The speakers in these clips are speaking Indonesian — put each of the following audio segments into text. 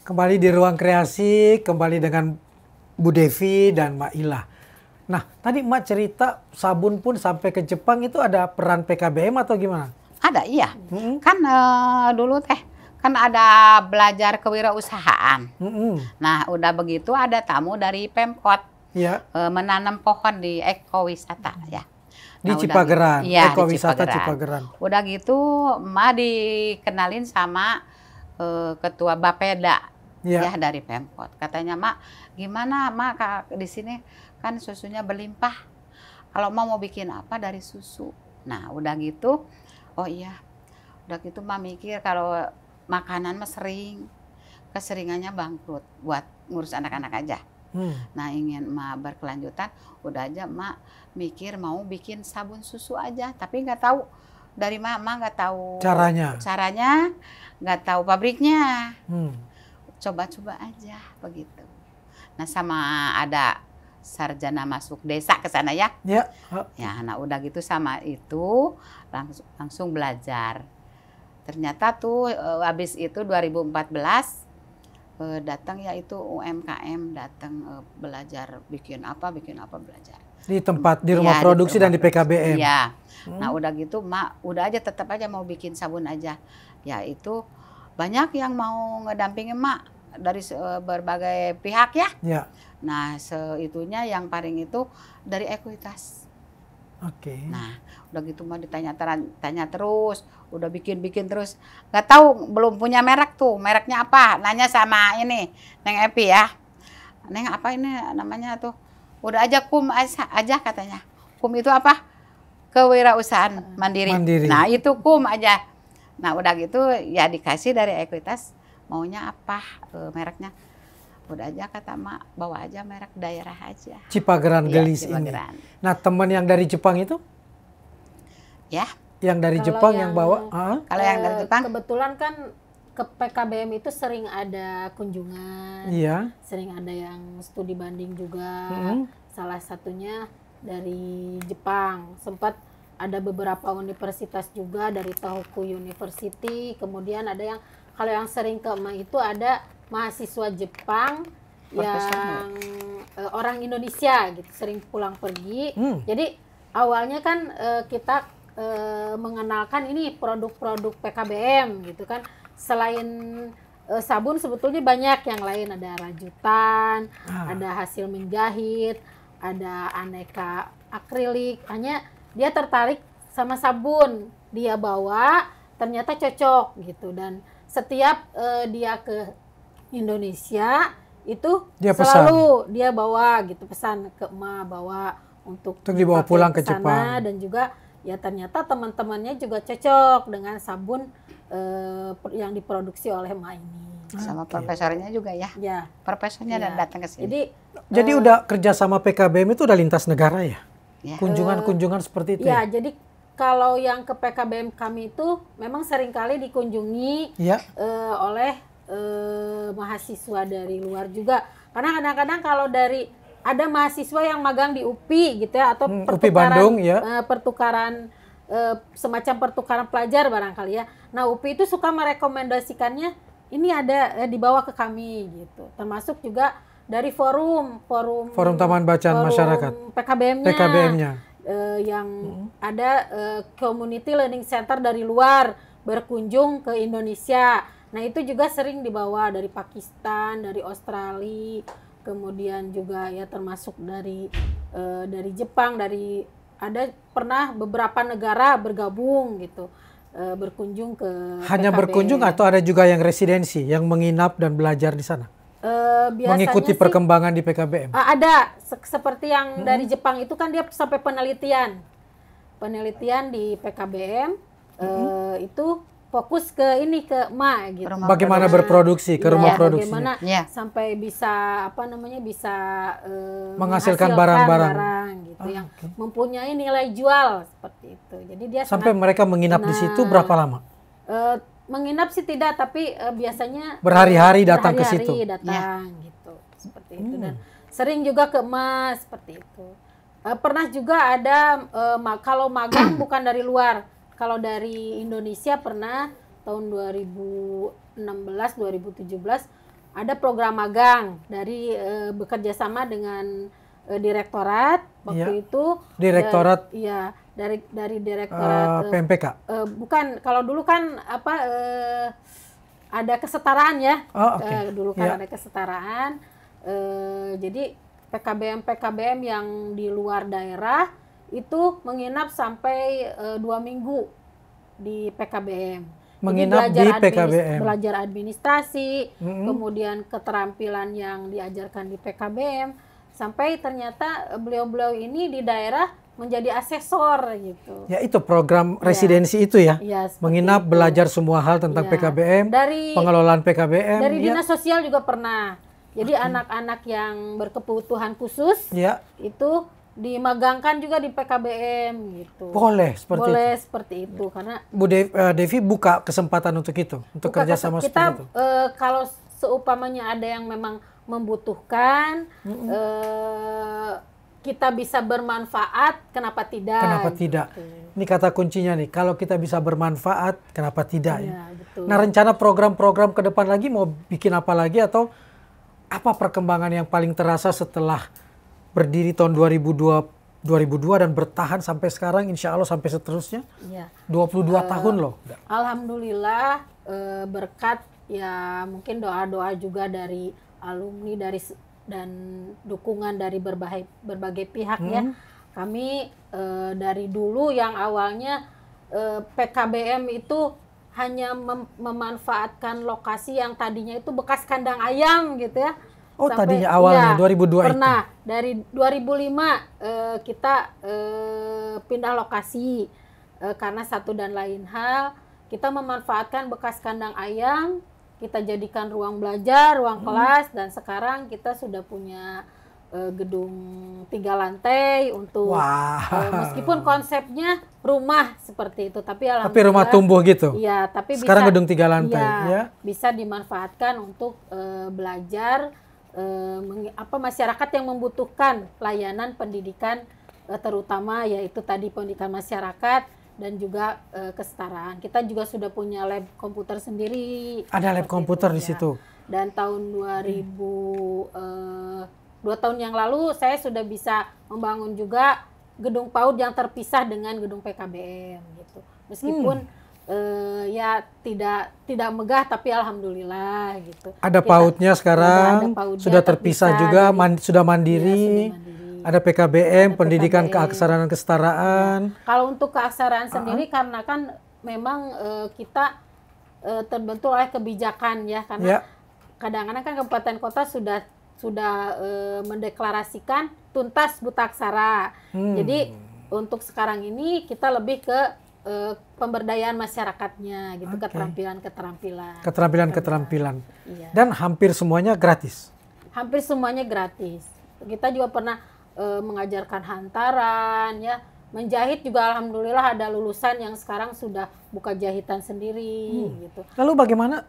Kembali di Ruang Kreasi, kembali dengan Bu Devi dan Mak Ila. Nah, tadi Mak cerita sabun pun sampai ke Jepang itu ada peran PKBM atau gimana? Ada, iya. Kan dulu kan ada belajar kewirausahaan. Nah, udah begitu ada tamu dari Pemkot menanam pohon di ekowisata ya. Di Nah, Cipageran, iya, ekowisata Cipageran. Udah gitu, emak dikenalin sama ketua Bapeda ya dari Pemkot. Katanya, Mak, gimana Mak di sini kan susunya berlimpah. Kalau mau bikin apa dari susu. Nah, udah gitu, oh iya, udah gitu Mak mikir kalau makanan mah keseringannya bangkrut buat ngurus anak-anak aja. Nah, ingin Mak berkelanjutan, udah aja Mak mikir mau bikin sabun susu aja, tapi nggak tahu dari Mak nggak tahu caranya, nggak tahu pabriknya. Coba-coba aja begitu. Nah, sama ada sarjana masuk desa ke sana ya. Ya, nah udah gitu sama itu langsung belajar. Ternyata tuh habis itu 2014 datang ya itu UMKM datang belajar bikin apa belajar. Di tempat di rumah produksi dan di PKBM. Iya. Nah, udah gitu Mak udah aja tetap aja mau bikin sabun aja. Ya itu banyak yang mau ngedampingin Mak dari berbagai pihak ya. Nah, seitunya yang paling itu dari Ekuitas. Nah, udah gitu mah tanya terus, udah bikin terus. Nggak tahu, belum punya merek tuh, mereknya apa? Nanya sama ini, Neng Epi ya. Neng apa ini namanya tuh? Udah aja KUM aja katanya. KUM itu apa? Kewirausahaan mandiri. Nah, itu KUM aja. Nah, udah gitu ya dikasih dari Ekuitas, maunya apa mereknya? Udah aja kata Mak, bawa aja merek daerah aja. Cipageran Gelis ini. Nah, teman yang dari Jepang itu? Ya. Yang dari Jepang yang bawa? Kalau yang dari Jepang? Kebetulan kan ke PKBM itu sering ada kunjungan. Sering ada yang studi banding juga. Salah satunya dari Jepang. Sempat ada beberapa universitas juga dari Tohoku University. Kemudian ada yang, kalau yang sering ke Emak itu ada mahasiswa Jepang yang orang Indonesia gitu, sering pulang pergi. Jadi awalnya kan kita mengenalkan ini produk-produk PKBM gitu kan. Selain sabun sebetulnya banyak yang lain, ada rajutan, ada hasil menjahit, ada aneka akrilik. Hanya dia tertarik sama sabun, dia bawa ternyata cocok gitu. Dan setiap dia ke Indonesia itu dia selalu dia bawa gitu, pesan ke Emak, bawa untuk dibawa pulang ke Jepang. Dan juga ya ternyata teman-temannya juga cocok dengan sabun yang diproduksi oleh Emak ini. Sama profesornya juga ya. Profesornya datang ke sini. Jadi udah kerja sama PKBM itu udah lintas negara ya? Kunjungan-kunjungan seperti itu ya? Jadi kalau yang ke PKBM kami itu memang seringkali dikunjungi oleh mahasiswa dari luar juga. Karena kadang-kadang kalau ada mahasiswa yang magang di UPI gitu ya, atau UPI Bandung pertukaran semacam pertukaran pelajar barangkali ya. Nah, UPI itu suka merekomendasikannya ini ada dibawa ke kami gitu. Termasuk juga dari forum Taman Bacaan Masyarakat PKBM-nya. Yang ada Community Learning Center dari luar berkunjung ke Indonesia. Nah, itu juga sering dibawa dari Pakistan, dari Australia, kemudian juga ya termasuk dari Jepang, ada pernah beberapa negara bergabung gitu, berkunjung ke Hanya PKBM. Berkunjung atau ada juga yang residensi, yang menginap dan belajar di sana? Mengikuti perkembangan di PKBM? Ada, seperti yang dari Jepang itu kan dia sampai penelitian di PKBM, itu fokus ke Emak gitu. Bagaimana berproduksi ke rumah produksi? Bagaimana sampai bisa bisa menghasilkan barang-barang gitu yang mempunyai nilai jual seperti itu. Jadi dia sampai mereka menginap di situ berapa lama? Menginap sih tidak, tapi biasanya berhari-hari datang ke situ. Gitu. Seperti itu, dan sering juga ke Emak seperti itu. Pernah juga ada kalau magang bukan dari luar. Kalau dari Indonesia pernah tahun 2016, 2017 ada program magang dari bekerja sama dengan direktorat waktu itu. Direktorat. Iya, dari direktorat PMPK. Bukan, kalau dulu kan ada kesetaraan ya. Oh, okay. Dulu kan ada kesetaraan. Jadi PKBM yang di luar daerah itu menginap sampai 2 minggu di PKBM. Menginap di PKBM. Belajar administrasi, kemudian keterampilan yang diajarkan di PKBM, sampai ternyata beliau-beliau ini di daerah menjadi asesor gitu. Ya itu program residensi itu ya, menginap itu. Belajar semua hal tentang PKBM, pengelolaan PKBM. Dari Dinas Sosial juga pernah. Jadi anak-anak yang berkebutuhan khusus itu dimagangkan juga di PKBM gitu. Boleh seperti itu karena Bu Devi buka kesempatan untuk itu, untuk kerja sama seperti itu. Kalau seumpamanya ada yang memang membutuhkan, kita bisa bermanfaat, kenapa tidak? Kenapa tidak? Ini kata kuncinya nih, kalau kita bisa bermanfaat, kenapa tidak? Ya, betul. Nah, rencana program-program ke depan lagi mau bikin apa lagi atau apa perkembangan yang paling terasa setelah berdiri tahun 2002 dan bertahan sampai sekarang, insya Allah sampai seterusnya? Ya. 22 tahun loh. Alhamdulillah berkat ya mungkin doa-doa juga dari alumni dan dukungan dari berbagai pihak ya. Kami dari dulu yang awalnya PKBM itu hanya memanfaatkan lokasi yang tadinya itu bekas kandang ayam gitu ya. Oh, tadinya awalnya 2002 pernah. Itu? Dari 2005 kita pindah lokasi karena satu dan lain hal. Kita memanfaatkan bekas kandang ayam, kita jadikan ruang belajar, ruang kelas, dan sekarang kita sudah punya gedung 3 lantai untuk meskipun konsepnya rumah seperti itu, tapi rumah tumbuh gitu. Iya, tapi sekarang gedung 3 lantai ya. Bisa dimanfaatkan untuk belajar masyarakat yang membutuhkan layanan pendidikan terutama yaitu tadi pendidikan masyarakat dan juga kesetaraan. Kita juga sudah punya lab komputer sendiri. Ada lab komputer di situ. Dan tahun 2 tahun yang lalu saya sudah bisa membangun juga gedung PAUD yang terpisah dengan gedung PKBM gitu. Meskipun ya tidak megah tapi alhamdulillah gitu. Ada PAUD-nya sekarang, sudah terpisah juga, sudah mandiri. Ada PKBM, pendidikan keaksaraan dan kesetaraan. Kalau untuk keaksaraan sendiri karena kan memang kita terbentuk oleh kebijakan ya, karena kadang-kadang kan kabupaten kota sudah mendeklarasikan tuntas buta aksara. Jadi untuk sekarang ini kita lebih ke pemberdayaan masyarakatnya gitu, keterampilan. Iya. Dan hampir semuanya gratis. Hampir semuanya gratis. Kita juga pernah mengajarkan hantaran ya, menjahit juga alhamdulillah ada lulusan yang sekarang sudah buka jahitan sendiri gitu. Lalu bagaimana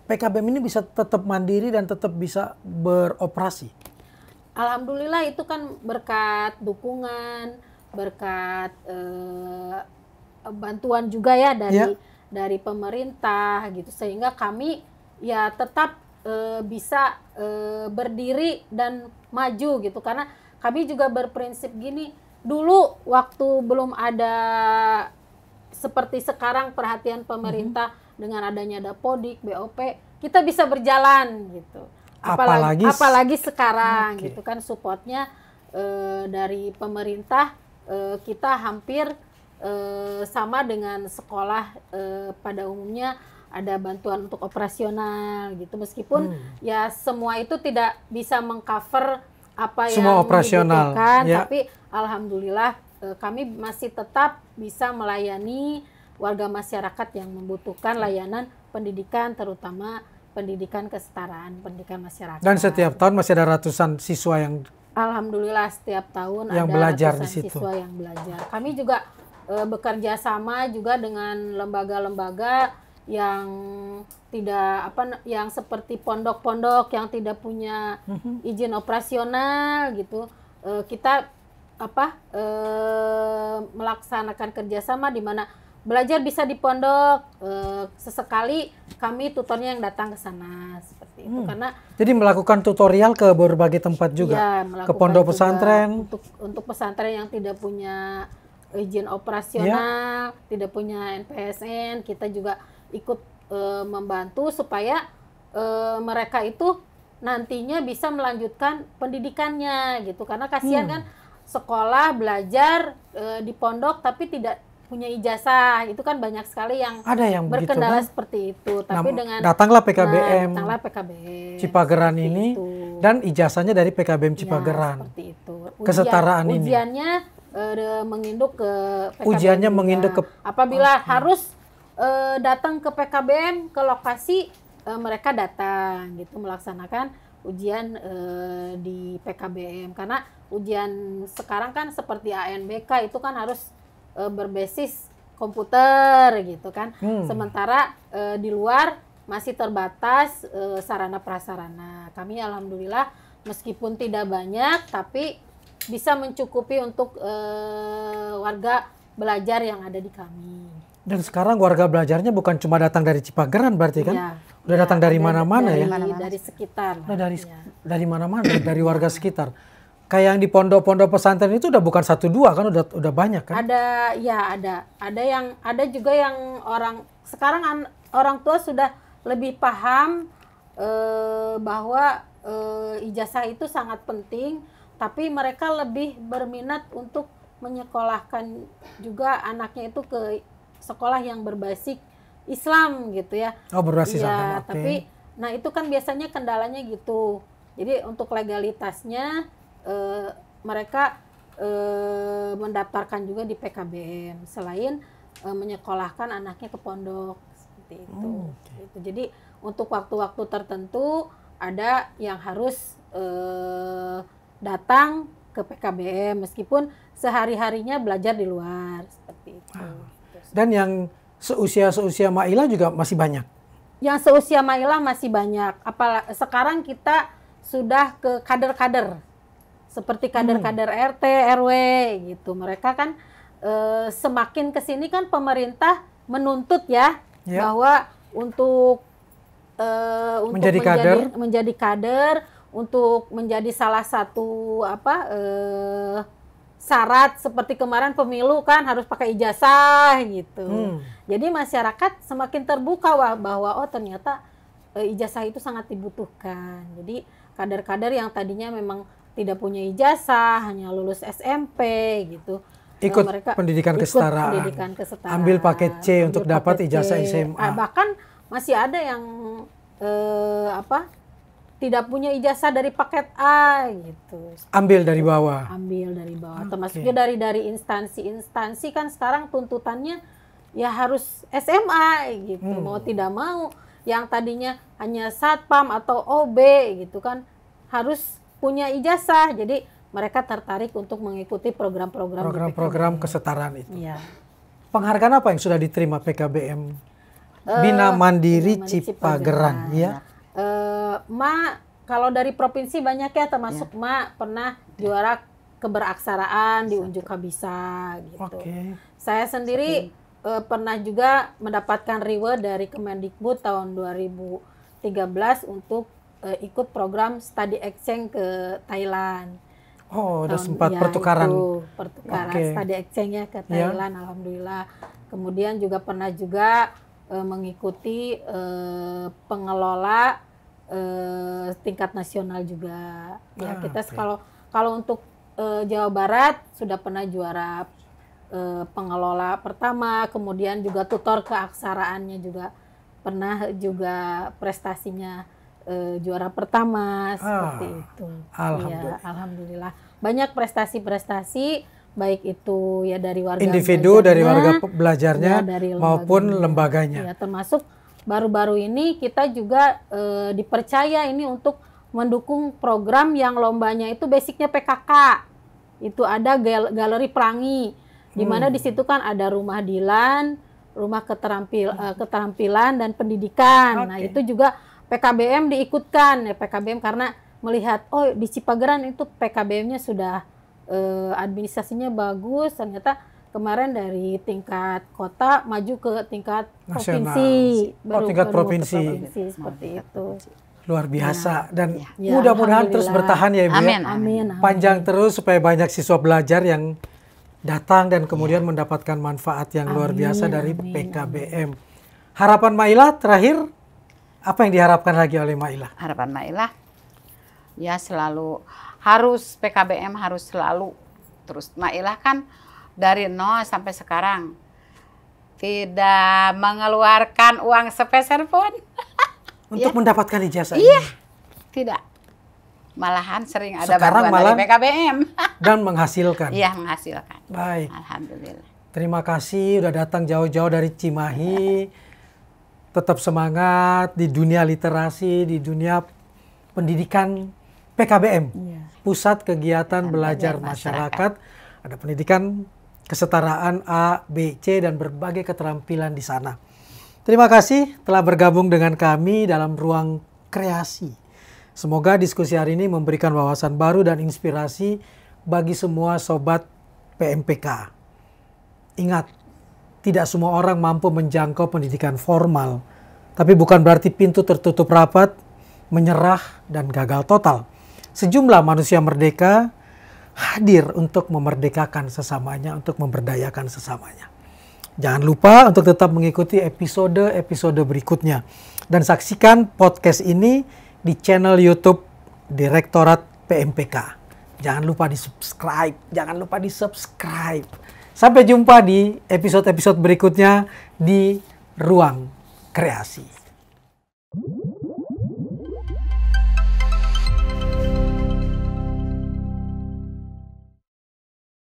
PKBM ini bisa tetap mandiri dan tetap bisa beroperasi? Alhamdulillah itu kan berkat dukungan, berkat bantuan juga ya dari pemerintah gitu, sehingga kami ya tetap bisa berdiri dan maju gitu, karena kami juga berprinsip gini, dulu waktu belum ada seperti sekarang perhatian pemerintah dengan adanya Dapodik, BOP, kita bisa berjalan gitu. Apalagi sekarang gitu kan, supportnya dari pemerintah kita hampir sama dengan sekolah pada umumnya ada bantuan untuk operasional gitu, meskipun ya semua itu tidak bisa mengcover apa semua yang operasional dibutuhkan, tapi alhamdulillah kami masih tetap bisa melayani warga masyarakat yang membutuhkan layanan pendidikan, terutama pendidikan kesetaraan, pendidikan masyarakat. Dan setiap tahun masih ada ratusan siswa yang alhamdulillah setiap tahun yang ada belajar ratusan di situ. Siswa yang belajar. Kami juga bekerja sama juga dengan lembaga-lembaga yang tidak yang seperti pondok-pondok yang tidak punya izin operasional gitu. Kita melaksanakan kerjasama di mana belajar bisa di pondok, sesekali kami tutornya yang datang ke sana seperti seperti itu. Karena jadi melakukan tutorial ke berbagai tempat juga, ya, ke pondok pesantren. Untuk pesantren yang tidak punya izin operasional, tidak punya NPSN, kita juga ikut membantu supaya mereka itu nantinya bisa melanjutkan pendidikannya gitu. Karena kasihan kan sekolah belajar di pondok tapi tidak punya ijazah, itu kan banyak sekali yang berkendala begitu, seperti itu. Tapi datanglah PKBM, Cipageran seperti ini itu. Dan ijazahnya dari PKBM Cipageran. Seperti itu. Kesetaraan ini. Ujiannya menginduk ke PKBM. Ujiannya menginduk ke apabila harus datang ke PKBM ke lokasi, mereka datang gitu melaksanakan ujian di PKBM. Karena ujian sekarang kan seperti ANBK itu kan harus berbasis komputer gitu kan. Sementara di luar masih terbatas sarana prasarana. Kami alhamdulillah meskipun tidak banyak tapi bisa mencukupi untuk warga belajar yang ada di kami. Dan sekarang warga belajarnya bukan cuma datang dari Cipageran berarti kan? Ya, udah datang dari mana-mana ya? Dari sekitar. Dari mana-mana, dari warga sekitar. Kayak yang di pondok-pondok pesantren itu udah bukan 1-2 kan, udah banyak kan? Ada juga yang sekarang orang tua sudah lebih paham bahwa ijazah itu sangat penting, tapi mereka lebih berminat untuk menyekolahkan juga anaknya itu ke sekolah yang berbasis Islam gitu ya. Oh, berbasis agama. Tapi nah itu kan biasanya kendalanya gitu. Jadi untuk legalitasnya mereka mendaftarkan juga di PKBM selain menyekolahkan anaknya ke pondok seperti itu. Gitu. Jadi untuk waktu-waktu tertentu ada yang harus datang ke PKBM meskipun sehari-harinya belajar di luar seperti itu. Dan yang seusia Maila juga masih banyak. Yang seusia Maila masih banyak. Sekarang kita sudah ke kader-kader. Seperti kader-kader RT, RW gitu. Mereka kan semakin kesini kan pemerintah menuntut bahwa untuk menjadi kader, untuk menjadi salah satu syarat seperti kemarin pemilu kan harus pakai ijazah gitu. Jadi masyarakat semakin terbuka bahwa ternyata ijazah itu sangat dibutuhkan. Jadi kader-kader yang tadinya memang tidak punya ijazah, hanya lulus SMP gitu. Ikut pendidikan kesetaraan. Ambil paket C untuk dapat ijazah SMA. Bahkan masih ada yang tidak punya ijazah dari paket A gitu. Ambil dari bawah. Termasuk juga dari instansi kan sekarang tuntutannya ya harus SMA gitu. Mau tidak mau yang tadinya hanya satpam atau OB gitu kan harus punya ijazah. Jadi mereka tertarik untuk mengikuti program-program kesetaraan itu. Ya. Penghargaan apa yang sudah diterima PKBM Bina Mandiri Cipageran ya? Kalau dari provinsi banyak ya, termasuk pernah juara keberaksaraan di Unjuk Habisa gitu. Saya sendiri pernah juga mendapatkan reward dari Kemendikbud tahun 2013 untuk ikut program study exchange ke Thailand. Oh, udah sempat pertukaran. Study exchange-nya ke Thailand, alhamdulillah. Kemudian juga pernah juga mengikuti pengelola tingkat nasional juga. Ya, kita kalau untuk Jawa Barat sudah pernah juara pengelola pertama, kemudian juga tutor keaksaraannya juga pernah juga prestasinya juara pertama seperti itu. Alhamdulillah. Ya, alhamdulillah. Banyak prestasi-prestasi baik itu ya dari warga individu, dari warga belajarnya maupun lembaganya. Ya, termasuk baru-baru ini kita juga dipercaya ini untuk mendukung program yang lombanya itu basicnya PKK. Itu ada galeri pelangi, di mana di situ kan ada rumah dilan, rumah keterampilan dan pendidikan. Nah, itu juga PKBM diikutkan ya, PKBM karena melihat di Cipageran itu PKBM-nya sudah administrasinya bagus, ternyata kemarin dari tingkat kota maju ke tingkat nasional. Provinsi. Tingkat provinsi. Seperti itu. Luar biasa. Dan mudah-mudahan terus bertahan ya Ibu. Amin. Amin. Panjang terus supaya banyak siswa belajar yang datang dan kemudian mendapatkan manfaat yang luar biasa dari PKBM. Harapan Maila terakhir, apa yang diharapkan lagi oleh Maila? Harapan Maila ya selalu harus PKBM harus selalu terus. Maila kan dari nol sampai sekarang tidak mengeluarkan uang sepeser pun untuk mendapatkan ijazah iya, ini. Tidak. Malahan sering ada Sekarang bantuan dari PKBM. Dan menghasilkan. Iya, menghasilkan. Baik. Alhamdulillah. Terima kasih udah datang jauh-jauh dari Cimahi. Tetap semangat di dunia literasi, di dunia pendidikan PKBM. Pusat Kegiatan Belajar Masyarakat. Ada pendidikan kesetaraan A, B, C, dan berbagai keterampilan di sana. Terima kasih telah bergabung dengan kami dalam Ruang Kreasi. Semoga diskusi hari ini memberikan wawasan baru dan inspirasi bagi semua sobat PMPK. Ingat, tidak semua orang mampu menjangkau pendidikan formal, tapi bukan berarti pintu tertutup rapat, menyerah, dan gagal total. Sejumlah manusia merdeka hadir untuk memerdekakan sesamanya, untuk memberdayakan sesamanya. Jangan lupa untuk tetap mengikuti episode-episode berikutnya. Dan saksikan podcast ini di channel YouTube Direktorat PMPK. Jangan lupa di-subscribe. Sampai jumpa di episode-episode berikutnya di Ruang Kreasi.